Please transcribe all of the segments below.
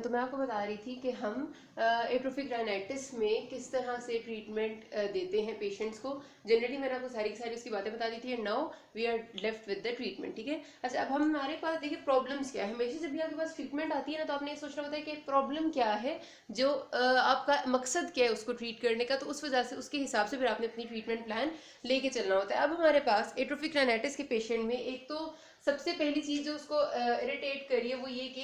तो मैं आपको बता रही थी कि हम एट्रोफिक राइनाइटिस में किस तरह से ट्रीटमेंट देते हैं पेशेंट्स को। जनरली मैंने आपको सारी की सारी उसकी बातें बता दी थी। And now we are left with the treatment, ठीक है। अच्छा, अब हमारे पास देखिए प्रॉब्लम्स क्या है। हमेशा जब भी आपके पास ट्रीटमेंट आती है ना, तो आपने ये सोचना होता है कि प्रॉब्लम क्या है, जो आपका मकसद क्या है उसको ट्रीट करने का। तो उस वजह से उसके हिसाब से फिर आपने अपनी ट्रीटमेंट प्लान लेके चलना होता है। अब हमारे पास एट्रोफिक राइनाइटिस के पेशेंट में एक तो सबसे पहली चीज जो उसको इरिटेट करी है वो ये कि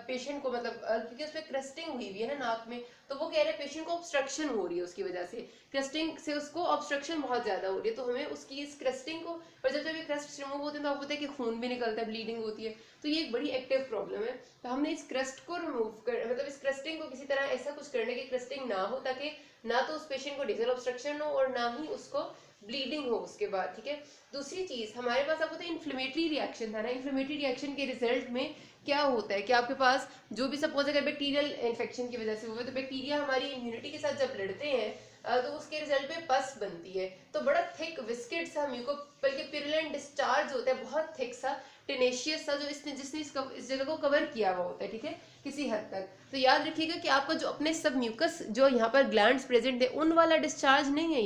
पेशेंट को मतलब क्योंकि उसमें क्रस्टिंग हुई हुई है ना नाक में, तो वो कह रहे हैं पेशेंट को ऑब्स्ट्रक्शन हो रही है उसकी वजह से। क्रस्टिंग से उसको ऑब्स्ट्रक्शन बहुत ज्यादा हो रही है, तो हमें उसकी इस क्रस्टिंग को, और जब जब ये क्रस्ट रिमूव होते हैं तो आपको पता है कि खून भी निकलता है, ब्लीडिंग होती है, तो ये एक बड़ी एक्टिव प्रॉब्लम है। तो हमने इस क्रस्ट को रिमूव कर मतलब इस क्रस्टिंग को किसी तरह ऐसा कुछ करने की क्रस्टिंग ना हो, ताकि ना तो उस पेशेंट को डिजल ऑब्स्ट्रक्शन हो और ना ही उसको ब्लीडिंग हो उसके बाद, ठीक है। दूसरी चीज हमारे पास आपको इन्फ्लेमेटरी रिएक्शन था ना, इन्फ्लेमेटरी रिएक्शन के रिजल्ट में क्या होता है कि आपके पास जो भी सपोज अगर बैक्टीरियल इन्फेक्शन की वजह से हुआ, तो बैक्टीरिया हमारी इम्यूनिटी के साथ जब लड़ते हैं तो उसके रिजल्ट में पस बनती है। तो बड़ा थिक विस्केट सा म्यूको बल्कि पिरुलेंट डिस्चार्ज होता है, बहुत थिक सा टेनेशियस सा, जो जिसने इस जगह को कवर किया हुआ होता है, ठीक है, किसी हद तक। तो याद रखिएगा कि आपका जो अपने सब म्यूकस जो यहाँ पर ग्लैंड्स प्रेजेंट है उन वाला डिस्चार्ज नहीं है,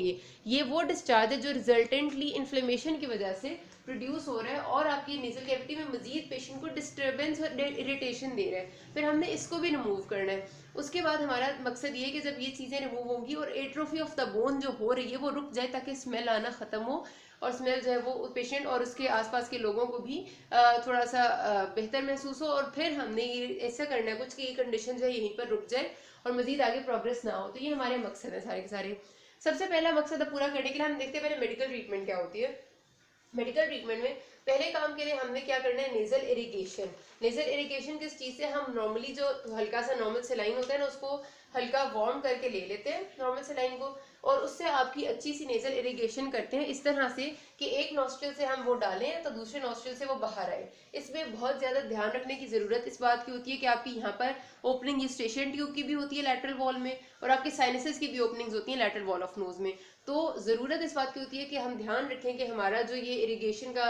ये वो डिस्चार्ज है जो रिजल्टेंटली इन्फ्लेमेशन की वजह से प्रोड्यूस हो रहा है और आपकी नेजल कैविटी में मजीद पेशेंट को डिस्टर्बेंस और इरिटेशन दे रहा है। फिर हमने इसको भी रिमूव करना है। उसके बाद हमारा मकसद ये है कि जब ये चीज़ें रिमूव होंगी और एट्रोफी ऑफ द बोन जो हो रही है वो रुक जाए, ताकि स्मेल आना ख़त्म हो और स्मेल जो है वो पेशेंट और उसके आसपास के लोगों को भी थोड़ा सा बेहतर महसूस हो। और फिर हमने ये ऐसा करना है कुछ कि ये कंडीशन जो है यहीं पर रुक जाए और मजीद आगे प्रोग्रेस ना हो। तो ये हमारे मकसद है सारे के सारे। सबसे पहला मकसद अब पूरा करने के लिए हम देखते हैं पहले मेडिकल ट्रीटमेंट क्या होती है। मेडिकल ट्रीटमेंट में पहले काम के लिए हमने क्या करना है, नेजल इरिगेशन। नेजल इरिगेशन किस चीज से, हम नॉर्मली जो हल्का सा नॉर्मल सेलाइन होता है ना उसको हल्का वार्म करके ले लेते हैं नॉर्मल सेलाइन को, और उससे आपकी अच्छी सी नेजल इरिगेशन करते हैं इस तरह से कि एक नॉस्ट्रिल से हम वो डालें तो दूसरे नॉस्ट्रिल से वो बाहर आए। इसमें बहुत ज्यादा ध्यान रखने की जरूरत इस बात की होती है कि आपकी यहाँ पर ओपनिंग यूस्टेशियन ट्यूब की भी होती है लैटरल वॉल में, और आपके साइनसेस की भी ओपनिंग्स होती है लैटरल वॉल ऑफ नोज में। तो ज़रूरत इस बात की होती है कि हम ध्यान रखें कि हमारा जो ये इरिगेशन का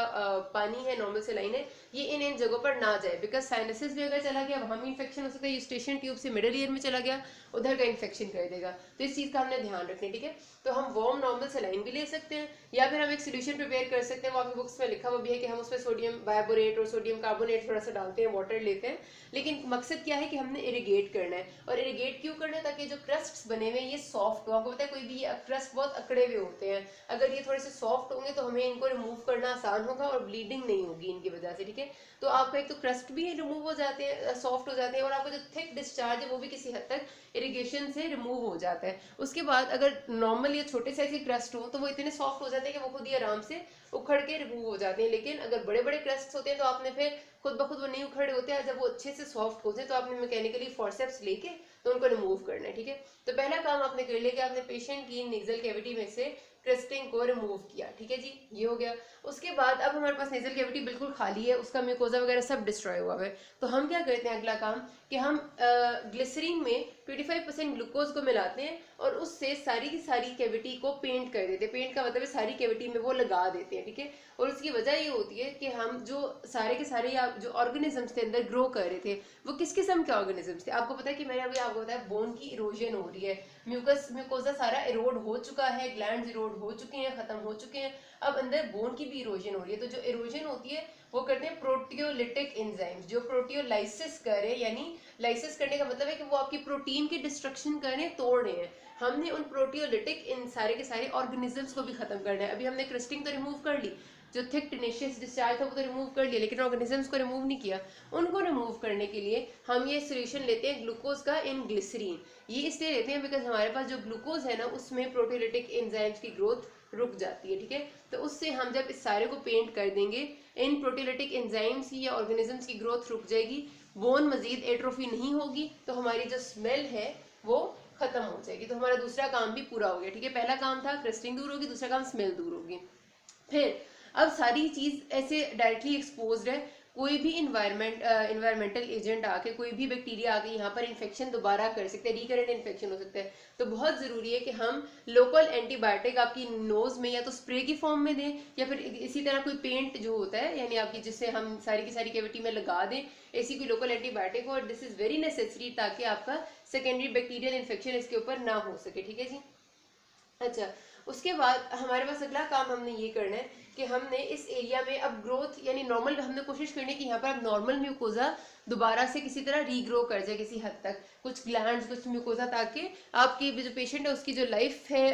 पानी है नॉर्मल से लाइन है ये इन जगहों पर ना जाए, बिकॉज साइनसेस भी अगर चला गया वहाँ भी इन्फेक्शन हो सकता है, यूस्टेशियन ट्यूब से मिडल ईयर में चला गया उधर का इन्फेक्शन कर देगा। तो इस चीज़ का हमने ध्यान रखना है, ठीक है। तो हम वार्म नॉर्मल सेलाइन भी ले सकते हैं, या फिर हम एक सोल्यूशन प्रिपेयर कर सकते हैं, वो आपकी बुक्स में लिखा हुआ भी है कि हम उसमें सोडियम बाइबोरेट और सोडियम कार्बोनेट थोड़ा सा डालते हैं, वाटर लेते हैं। लेकिन मकसद क्या है कि हमने इरिगेट करना है। और इरिगेट क्यों करना है, ताकि जो क्रस्ट बने हुए ये सॉफ्ट हो। आपको पता है कोई भी क्रस्ट बहुत अकड़े हुए होते हैं, अगर ये थोड़े से सॉफ्ट होंगे तो हमें इनको रिमूव करना आसान होगा और ब्लीडिंग नहीं होगी इनकी वजह से, ठीक है। तो आपका एक तो क्रस्ट भी रिमूव हो जाते हैं, सॉफ्ट हो जाते हैं, और आपका जो थिक डिस्चार्ज है वो भी किसी हद तक इरिगेशन से रिमूव हो जाता है। उसके बाद अगर नॉर्मल या छोटे साइज के क्रस्ट हो तो वो इतने सॉफ्ट हो जाते हैं कि वो खुद ही आराम से उखड़ के रिमूव हो जाते हैं। लेकिन अगर बड़े बड़े क्रस्ट होते हैं तो आपने फिर खुद ब खुद वो नहीं उखड़े होते हैं, जब वो अच्छे से सॉफ्ट होते हैं तो आपने मैकेनिकली फॉरसेप्स लेके तो उनको रिमूव करना है, ठीक है। तो पहला काम आपने कर लिया कि आपने पेशेंट की नेजल कैविटी में से क्रिस्टिंग को रिमूव किया, ठीक है जी, ये हो गया। उसके बाद अब हमारे पास नेजल कैविटी बिल्कुल खाली है, उसका म्यूकोजा वगैरह सब डिस्ट्रॉय हुआ है। तो हम क्या करते हैं अगला काम कि हम ग्लिसरीन में 25% ग्लूकोज को मिलाते हैं और उससे सारी की सारी कैविटी को पेंट कर देते हैं। पेंट का मतलब है सारी कैविटी में वो लगा देते हैं, ठीक है। और उसकी वजह ये होती है कि हम जो सारे के सारे जो ऑर्गेनिजम्स थे अंदर ग्रो कर रहे थे वो किस किस्म के ऑर्गेनिजम्स थे। आपको पता है कि मैंने अभी आपको बताया बोन की इरोजन हो रही है, म्यूकोजा सारा इरोड हो चुका है, ग्लैंड्स इरोड हो चुके हैं, खत्म हो चुके हैं, अब अंदर बोन की भी इरोजन हो रही है। तो जो इरोजन होती है वो करते हैं प्रोटियोलिटिक एंजाइम्स, जो प्रोटियोलाइसिस करे, यानी लाइसिस करने का मतलब है कि वो आपकी प्रोटीन की डिस्ट्रक्शन करें, तोड़ रहे हैं। हमने उन प्रोटियोलिटिक इन सारे के सारे ऑर्गेनिजम्स को भी खत्म करना है। अभी हमने क्रिस्टिंग तो रिमूव कर ली, जो थिक टेनेशियस डिस्चार्ज था वो तो रिमूव कर लिया, लेकिन ऑर्गेनिजम्स को रिमूव नहीं किया। उनको रिमूव करने के लिए हम ये सोल्यूशन लेते हैं ग्लूकोज का इन ग्लिसरीन। ये इसलिए लेते हैं बिकॉज हमारे पास जो ग्लूकोज है ना उसमें प्रोटियोलिटिक एंजाइम्स की ग्रोथ रुक जाती है, ठीक है। तो उससे हम जब इस सारे को पेंट कर देंगे, इन प्रोटियोलिटिक एंजाइम्स की या ऑर्गेनिजम्स की ग्रोथ रुक जाएगी, बोन मजीद एट्रोफी नहीं होगी, तो हमारी जो स्मेल है वो खत्म हो जाएगी। तो हमारा दूसरा काम भी पूरा हो गया, ठीक है। पहला काम था क्रिस्टिंग दूर होगी, दूसरा काम स्मेल दूर होगी। फिर अब सारी चीज ऐसे डायरेक्टली एक्सपोज्ड है, कोई भी इन्वायरमेंटल एजेंट आके, कोई भी बैक्टीरिया आके यहाँ पर इन्फेक्शन दोबारा कर सकते हैं, रिकरेंट इन्फेक्शन हो सकता है। तो बहुत ज़रूरी है कि हम लोकल एंटीबायोटिक आपकी नोज़ में या तो स्प्रे की फॉर्म में दें, या फिर इसी तरह कोई पेंट जो होता है यानी आपकी, जिससे हम सारी की सारी कैविटी में लगा दें, ऐसी कोई लोकल एंटीबायोटिक हो। और दिस इज़ वेरी नेसेसरी ताकि आपका सेकेंडरी बैक्टीरियल इन्फेक्शन इसके ऊपर ना हो सके, ठीक है जी। अच्छा, उसके बाद हमारे पास अगला काम हमने ये करना है कि हमने इस एरिया में अब ग्रोथ यानी नॉर्मल, हमने कोशिश करनी है कि यहाँ पर अब नॉर्मल म्यूकोजा दोबारा से किसी तरह रीग्रो कर जाए किसी हद तक, कुछ ग्लैंड्स, कुछ म्यूकोजा, ताकि आपकी जो पेशेंट है उसकी जो लाइफ है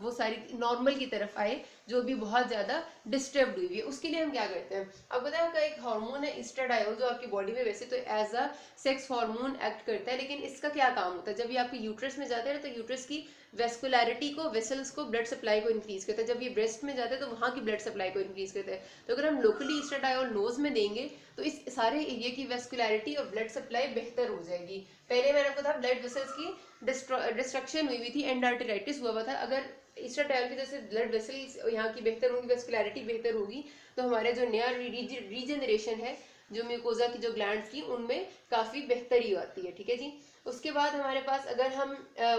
वो सारी नॉर्मल की तरफ आए, जो भी बहुत ज़्यादा डिस्टर्ब हुई है। उसके लिए हम क्या करते हैं, अब पता है आपका एक हार्मोन है ईस्ट्राडायोल, जो आपकी बॉडी में वैसे तो as a sex hormone act करता है, लेकिन इसका क्या काम होता है, जब ये आपके यूट्रस में जाता है तो यूट्रस की वेस्कुलैरिटी को, वेसल्स को, ब्लड सप्लाई को इंक्रीज करता है। जब ये ब्रेस्ट में जाता है तो वहाँ की ब्लड सप्लाई को इंक्रीज करता है। तो अगर हम लोकली ईस्ट्राडायोल नोज में देंगे तो इस सारे एरिया की वेस्कुलैरिटी और ब्लड सप्लाई बेहतर हो जाएगी। पहले मैंने आपको था ब्लड वेसल्स की डिस्ट्रक्शन हुई थी, एंडार्टेराइटिस हुआ था। अगर ईस्ट्राडायोल की जैसे ब्लड वेसल्स यहाँ की बेहतर होगी, वेस्कुलैरिटी बेहतर होगी, तो हमारे जो नया रीजनरेशन है, जो म्यूकोजा की जो ग्लैंड्स की, उनमें काफ़ी बेहतरी आती है, ठीक है जी। उसके बाद हमारे पास अगर हम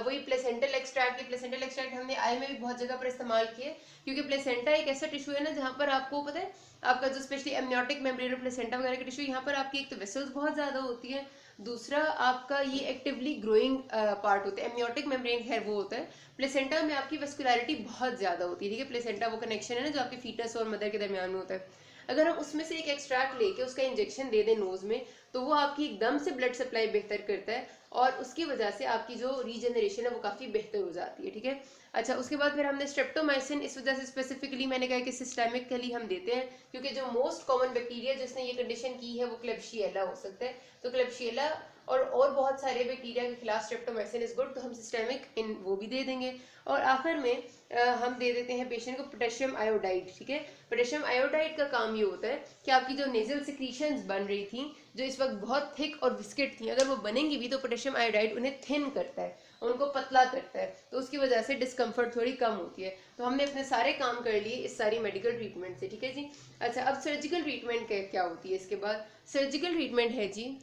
वही प्लेसेंटल एक्सट्रैक्ट, प्लेसेंटल एक्सट्रैक्ट हमने आई में भी बहुत जगह पर इस्तेमाल किए, क्योंकि प्लेसेंटा एक ऐसा टिश्यू है ना जहाँ पर आपको पता है आपका जो स्पेशली एमनियोटिक मेम्ब्रेन प्लेसेंटा वगैरह के टिश्यू, यहाँ पर आपकी एक तो वेसल्स बहुत ज़्यादा होती है, दूसरा आपका ये एक्टिवली ग्रोइंग पार्ट होता है। एमनियोटिक मेम्ब्रेन खैर वो होता है, प्लेसेंटा में आपकी वेस्कुलैरिटी बहुत ज़्यादा होती है, ठीक है। प्लेसेंटा वो कनेक्शन है ना जो आपके फीटस और मदर के दरमियान में होता है। अगर हम उसमें से एक एक्सट्रैक्ट लेके उसका इंजेक्शन दे दें नोज में, तो वो आपकी एकदम से ब्लड सप्लाई बेहतर करता है, और उसकी वजह से आपकी जो रीजनरेशन है वो काफ़ी बेहतर हो जाती है, ठीक है। अच्छा, उसके बाद फिर हमने स्ट्रेप्टोमाइसिन, इस वजह से स्पेसिफिकली मैंने कहा कि सिस्टेमिकली हम देते हैं, क्योंकि जो मोस्ट कॉमन बैक्टीरिया जिसने ये कंडीशन की है वो क्लेब्शिएला हो सकता है। तो क्लेब्शिएला और बहुत सारे बैक्टीरिया के खिलाफ स्ट्रेप्टोमाइसिन इज गुड, तो हम सिस्टेमिक इन वो भी दे देंगे। और आखिर में हम दे देते हैं पेशेंट को पोटेशियम आयोडाइड, ठीक है। पोटेशियम आयोडाइड का काम ये होता है कि आपकी जो नेजल सिक्रीशंस बन रही थी, जो इस वक्त बहुत थिक और विस्केट थी, अगर वो बनेंगी भी तो पोटेशियम आयोडाइड उन्हें थिन करता है, उनको पतला करता है, तो उसकी वजह से डिस्कम्फर्ट थोड़ी कम होती है। तो हमने अपने सारे काम कर लिए इस सारी मेडिकल ट्रीटमेंट से, ठीक है जी। अच्छा, अब सर्जिकल ट्रीटमेंट क्या होती है इसके बाद। सर्जिकल ट्रीटमेंट है जी,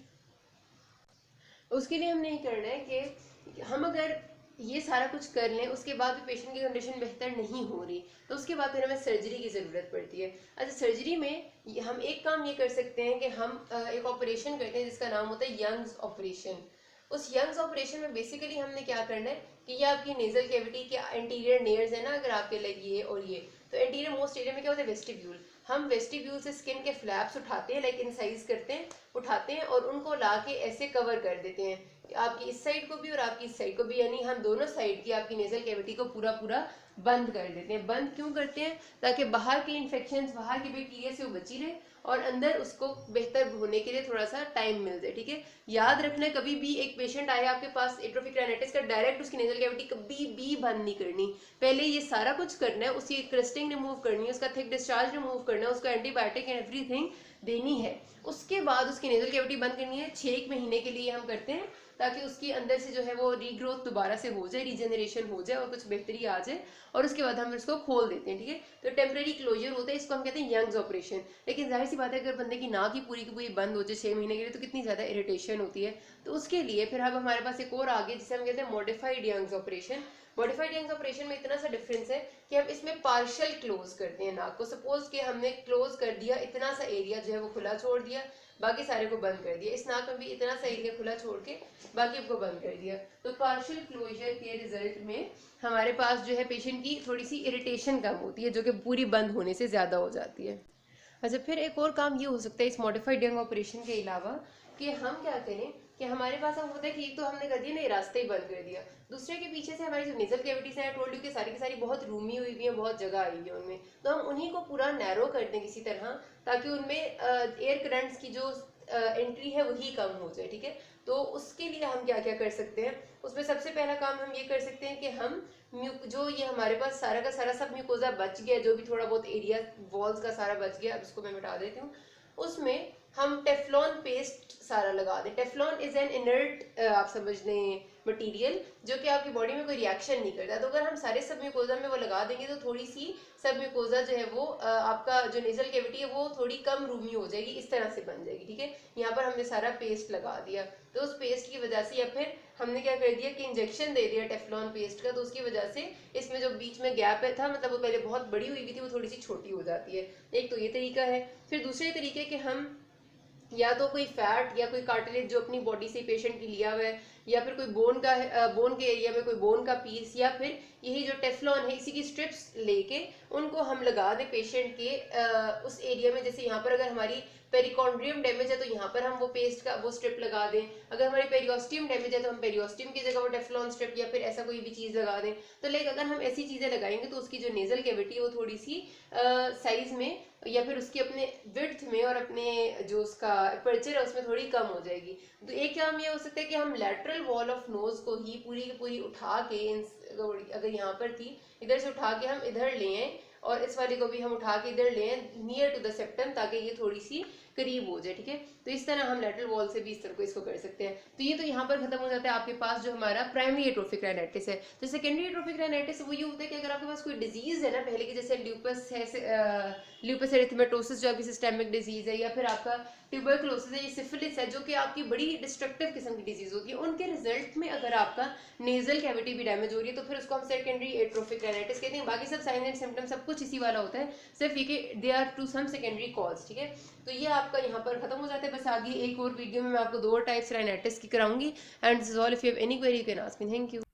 उसके लिए हमने ये करना है कि हम अगर ये सारा कुछ कर लें, उसके बाद भी पेशेंट की कंडीशन बेहतर नहीं हो रही, तो उसके बाद फिर हमें सर्जरी की ज़रूरत पड़ती है। अच्छा, सर्जरी में हम एक काम ये कर सकते हैं कि हम एक ऑपरेशन करते हैं जिसका नाम होता है यंग्स ऑपरेशन। उस यंग्स ऑपरेशन में बेसिकली हमने क्या करना है कि ये आपकी नेजल कैविटी के एंटीरियर नेयर्स है ना, अगर आपके लाइक ये और ये, तो एंटीरियर मोस्ट एरिया में क्या होता है, वेस्टिब्यूल। हम वेस्टिब्यूल से स्किन के फ्लैप्स उठाते हैं, लाइक इंसाइज करते हैं, उठाते हैं और उनको ला के ऐसे कवर कर देते हैं, आपकी इस साइड को भी और आपकी इस साइड को भी, यानी हम दोनों साइड की आपकी नेजल कैविटी को पूरा पूरा बंद कर देते हैं। बंद क्यों करते हैं, ताकि बाहर के इन्फेक्शन, बाहर के बैक्टीरिया से वो बची रहे और अंदर उसको बेहतर होने के लिए थोड़ा सा टाइम मिल जाए, ठीक है। याद रखना, कभी भी एक पेशेंट आए आपके पास एट्रोफिक राइनाइटिस का, डायरेक्ट उसकी नेजल कैविटी कभी भी बंद नहीं करनी, पहले ये सारा कुछ करना है, उसकी क्रिस्टिंग रिमूव करनी है, उसका थिक डिस्चार्ज रिमूव करना है, उसका एंटीबायोटिक एंड एवरीथिंग देनी है। उसके बाद उसकी नेजल कैविटी बंद करनी है। 6 महीने के लिए हम करते हैं, ताकि उसकी अंदर से जो है वो रीग्रोथ दोबारा से हो जाए, रीजनरेशन हो जाए और कुछ बेहतरी आ जाए, और उसके बाद हम इसको खोल देते हैं, ठीक है। तो टेम्परेरी क्लोजर होता है, इसको हम कहते हैं यंग्स ऑपरेशन। लेकिन जाहिर सी बात है, अगर बंदे की नाक ही पूरी की पूरी बंद हो जाए 6 महीने के लिए, तो कितनी ज़्यादा इरिटेशन होती है। तो उसके लिए फिर अब हमारे पास एक और आगे, जिसे हम कहते हैं modified Young's operation. Modified Young's operation में इतना सा डिफरेंस है कि हम इसमें पार्शियल क्लोज करते हैं नाक को। सपोज कि हमने क्लोज कर दिया, इतना सा एरिया जो है वो खुला छोड़ दिया, बाकी सारे को बंद कर दिया। इस नाक में भी इतना सा एरिया खुला छोड़ के बाकी को बंद कर दिया। तो पार्शियल क्लोजर के रिजल्ट में हमारे पास जो है पेशेंट की थोड़ी सी इरिटेशन कम होती है, जो कि पूरी बंद होने से ज़्यादा हो जाती है। अच्छा, फिर एक और काम ये हो सकता है इस मॉडिफाइड यंग ऑपरेशन के अलावा, कि हम क्या करें कि हमारे पास अब होता है कि एक तो हमने कर दिया ना, ये रास्ते ही बंद कर दिया, दूसरे के पीछे से हमारी जो नेजल कैविटीज है, टोल्ड यू कि सारी की सारी बहुत रूमी हुई हुई है, बहुत जगह आई हुई है उनमें, तो हम उन्हीं को पूरा नैरो कर दें किसी तरह, ताकि उनमें एयर करंट्स की जो एंट्री है वही कम हो जाए, ठीक है। तो उसके लिए हम क्या क्या कर सकते हैं, उसमें सबसे पहला काम हम ये कर सकते हैं कि हम जो ये हमारे पास सारा का सारा सब म्यूकोजा बच गया, जो भी थोड़ा बहुत एरिया वॉल्स का सारा बच गया, अब इसको मैं मिटा देती हूँ, उसमें हम टेफ्लॉन पेस्ट सारा लगा दें। टेफ्लॉन इज एन इनर्ट, आप समझ लें मटेरियल जो कि आपकी बॉडी में कोई रिएक्शन नहीं करता। तो अगर हम सारे सब म्यूकोजा में वो लगा देंगे तो थोड़ी सी सब म्यूकोजा जो है वो आपका जो नेजल कैविटी है वो थोड़ी कम रूमी हो जाएगी, इस तरह से बन जाएगी। ठीक है, यहाँ पर हमने सारा पेस्ट लगा दिया, तो उस पेस्ट की वजह से या फिर हमने क्या कर दिया कि इंजेक्शन दे दिया टेफ्लॉन पेस्ट का, तो उसकी वजह से इसमें जो बीच में गैप है था, मतलब वो पहले बहुत बड़ी हुई थी, वो थोड़ी सी छोटी हो जाती है। एक तो ये तरीका है। फिर दूसरे तरीके कि हम या तो कोई फैट या कोई कार्टिलेज जो अपनी बॉडी से पेशेंट की लिया हुआ है, या फिर कोई बोन का बोन के एरिया में कोई बोन का पीस, या फिर यही जो टेफ्लॉन है इसी की स्ट्रिप्स लेके उनको हम लगा दें पेशेंट के उस एरिया में। जैसे यहाँ पर अगर हमारी पेरिकॉन्ड्रियम डैमेज है तो यहाँ पर हम वो पेस्ट का वो स्ट्रिप लगा दें, अगर हमारी पेरियोस्टियम डैमेज है तो हम पेरियोस्टियम की जगह वो टेफ्लॉन स्ट्रिप या फिर ऐसा कोई भी चीज लगा दें। तो लाइक अगर हम ऐसी चीजें लगाएंगे तो उसकी जो नेजल कैविटी है वो थोड़ी सी साइज में या फिर उसके अपने विड्थ में और अपने जो उसका अपर्चर है उसमें थोड़ी कम हो जाएगी। तो एक काम ये हो सकता है कि हम लैटरल वॉल ऑफ नोज को ही पूरी की पूरी उठा के, अगर यहाँ पर थी इधर से उठा के हम इधर ले आए और इस वाले को भी हम उठा के इधर ले आए नियर टू द सेप्टम, ताकि ये थोड़ी सी करीब हो जाए। ठीक है, तो इस तरह हम लैटरल वॉल से भी इस तरह को इसको कर सकते हैं। तो ये तो यहाँ पर खत्म हो जाता है आपके पास जो हमारा प्राइमरी एट्रोफिक राइनाइटिस है। तो सेकेंडरी एट्रोफिक राइनाइटिस वो ये होता है कि अगर आपके पास कोई डिजीज है ना पहले की, जैसे ल्यूपस है, ल्यूपस एरिथेमेटोसिस जो आपकी सिस्टेमिक डिजीज है, या फिर आपका ट्यूबरकुलोसिस है, ये सिफिलिस है जो कि आपकी बड़ी डिस्ट्रक्टिव किस्म की डिजीज होती है, उनके रिजल्ट में अगर आपका नेजल कैविटी भी डैमेज हो रही है तो फिर उसको हम सेकेंडरी एट्रोफिक राइनाइटिस कहते हैं। बाकी सब साइन एंड सिम्टम सब कुछ इसी वाला होता है, सिर्फ ये कि they are to some secondary cause. ठीक है, तो ये आपका यहाँ पर खत्म हो जाता है। बस आगे एक और वीडियो में मैं आपको 2 और टाइप्स राइनाइटिस की कराऊंगी। And this is all. If you have any query you can ask me. Thank you.